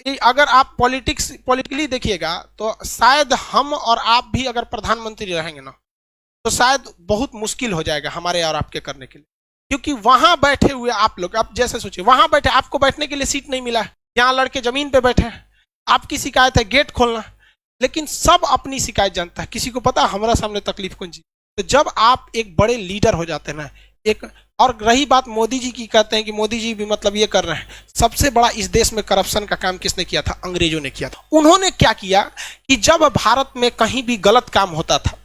कि अगर आप पॉलिटिकली देखिएगा तो शायद हम और आप भी अगर प्रधानमंत्री रहेंगे ना तो शायद बहुत मुश्किल हो जाएगा हमारे और आपके करने के लिए, क्योंकि वहां बैठे हुए आप लोग, आप जैसे सोचिए वहां बैठे, आपको बैठने के लिए सीट नहीं मिला है, यहाँ लड़के जमीन पे बैठे हैं, आपकी शिकायत है गेट खोलना, लेकिन सब अपनी शिकायत जानता है, किसी को पता हमारा सामने तकलीफ कौन सी। तो जब आप एक बड़े लीडर हो जाते हैं ना, एक और रही बात मोदी जी की, कहते हैं कि मोदी जी भी मतलब ये कर रहे हैं, सबसे बड़ा इस देश में करप्शन का काम किसने किया था? अंग्रेजों ने किया था। उन्होंने क्या किया कि जब भारत में कहीं भी गलत काम होता था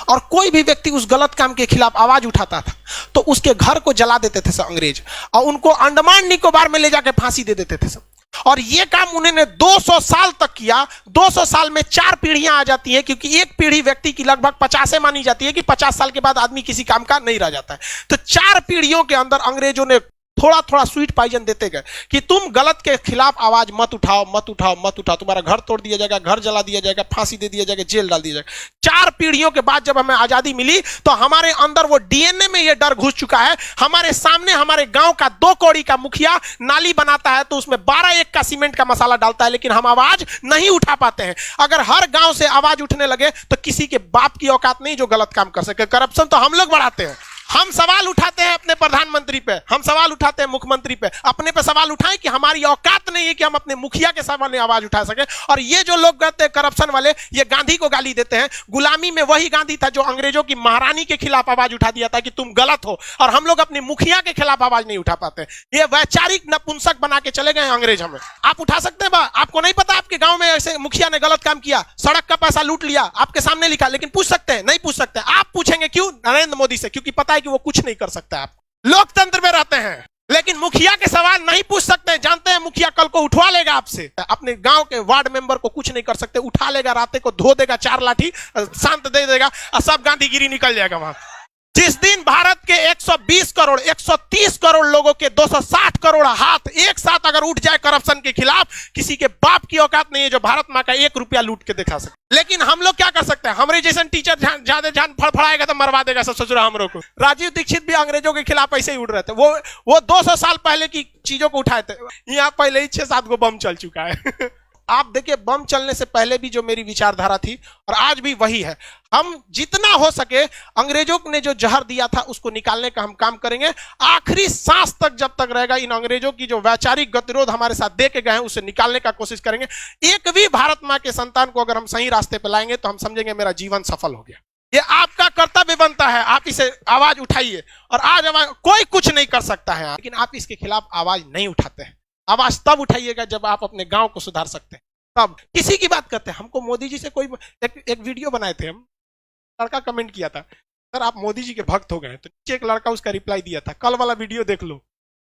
और कोई भी व्यक्ति उस गलत काम के खिलाफ आवाज उठाता था तो उसके घर को जला देते थे सब अंग्रेज, और उनको अंडमान निकोबार में ले जाकर फांसी दे देते थे सब। और ये काम उन्होंने 200 साल तक किया। 200 साल में 4 पीढ़ियां आ जाती है, क्योंकि एक पीढ़ी व्यक्ति की लगभग 50 मानी जाती है कि 50 साल के बाद आदमी किसी काम का नहीं रह जाता है। तो 4 पीढ़ियों के अंदर अंग्रेजों ने थोड़ा थोड़ा स्वीट पॉइजन देते गए कि तुम गलत के खिलाफ आवाज मत उठाओ, मत उठाओ, मत उठाओ, तुम्हारा घर तोड़ दिया जाएगा, घर जला दिया जाएगा, फांसी दे दिया जाएगा, जेल डाल दिया जाएगा। 4 पीढ़ियों के बाद जब हमें आजादी मिली तो हमारे अंदर वो डीएनए में ये डर घुस चुका है। हमारे सामने हमारे गांव का 2 कौड़ी का मुखिया नाली बनाता है तो उसमें 12 का सीमेंट का मसाला डालता है, लेकिन हम आवाज नहीं उठा पाते हैं। अगर हर गांव से आवाज उठने लगे तो किसी के बाप की औकात नहीं जो गलत काम कर सके। करप्शन तो हम लोग बढ़ाते हैं। हम सवाल उठाते हैं अपने प्रधानमंत्री पे, हम सवाल उठाते हैं मुख्यमंत्री पे, अपने पे सवाल उठाएं कि हमारी औकात नहीं है कि हम अपने मुखिया के सामने आवाज उठा सके। और ये जो लोग कहते हैं करप्शन वाले, ये गांधी को गाली देते हैं। गुलामी में वही गांधी था जो अंग्रेजों की महारानी के खिलाफ आवाज उठा दिया था कि तुम गलत हो, और हम लोग अपने मुखिया के खिलाफ आवाज नहीं उठा पाते। ये वैचारिक नपुंसक बना के चले गए अंग्रेज हमें। आप उठा सकते हैं? आपको नहीं पता आपके गांव में ऐसे मुखिया ने गलत काम किया, सड़क का पैसा लूट लिया, आपके सामने लिखा, लेकिन पूछ सकते हैं? नहीं पूछ सकते। आप पूछेंगे क्यों? नरेंद्र मोदी से, क्योंकि पता है कि वो कुछ नहीं कर सकता। आप लोकतंत्र में रहते हैं, लेकिन मुखिया के सवाल नहीं पूछ सकते। जानते हैं मुखिया कल को उठवा लेगा आपसे। अपने गांव के वार्ड मेंबर को कुछ नहीं कर सकते, उठा लेगा, राते को धो देगा 4 लाठी, शांत दे देगा और सब गांधीगिरी निकल जाएगा वहां। जिस दिन भारत के 120 करोड़ 130 करोड़ लोगों के 260 करोड़ हाथ एक साथ अगर उठ जाए करप्शन के खिलाफ, किसी के बाप की औकात नहीं है जो भारत मां का 1 रुपया लूट के दिखा सके। लेकिन हम लोग क्या कर सकते हैं? हमारे जैसे टीचर ज्यादा जान फड़फड़ाएगा तो मरवा देगा सब ससुरा हमरों को। राजीव दीक्षित भी अंग्रेजों के खिलाफ ऐसे ही उड़ रहे थे। वो 200 साल पहले की चीजों को उठाए थे। यहाँ पहले ही 6-7 गो बम चल चुका है। आप देखिए, बम चलने से पहले भी जो मेरी विचारधारा थी और आज भी वही है। हम जितना हो सके अंग्रेजों ने जो जहर दिया था उसको निकालने का हम काम करेंगे। आखिरी सांस तक जब तक रहेगा इन अंग्रेजों की जो वैचारिक गतिरोध हमारे साथ दे के गए हैं उसे निकालने का कोशिश करेंगे। एक भी भारत मां के संतान को अगर हम सही रास्ते पर लाएंगे तो हम समझेंगे मेरा जीवन सफल हो गया। ये आपका कर्तव्य बनता है, आप इसे आवाज उठाइए। और आज कोई कुछ नहीं कर सकता है, लेकिन आप इसके खिलाफ आवाज नहीं उठाते हैं। आवाज तब उठाइएगा जब आप अपने गांव को सुधार सकते हैं। तब किसी की बात करते हैं। हमको मोदी जी से कोई एक वीडियो बनाए थे, हम लड़का कमेंट किया था, सर आप मोदी जी के भक्त हो गए, तो नीचे एक लड़का उसका रिप्लाई दिया था, कल वाला वीडियो देख लो।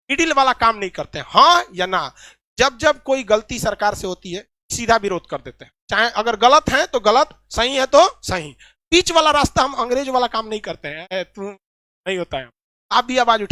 मिडिल वाला काम नहीं करते, हाँ या ना। जब जब कोई गलती सरकार से होती है सीधा विरोध कर देते हैं, चाहे अगर गलत है तो गलत, सही है तो सही। बीच वाला रास्ता हम अंग्रेज वाला काम नहीं करते हैं, नहीं होता है। आप भी आवाज उठाइए।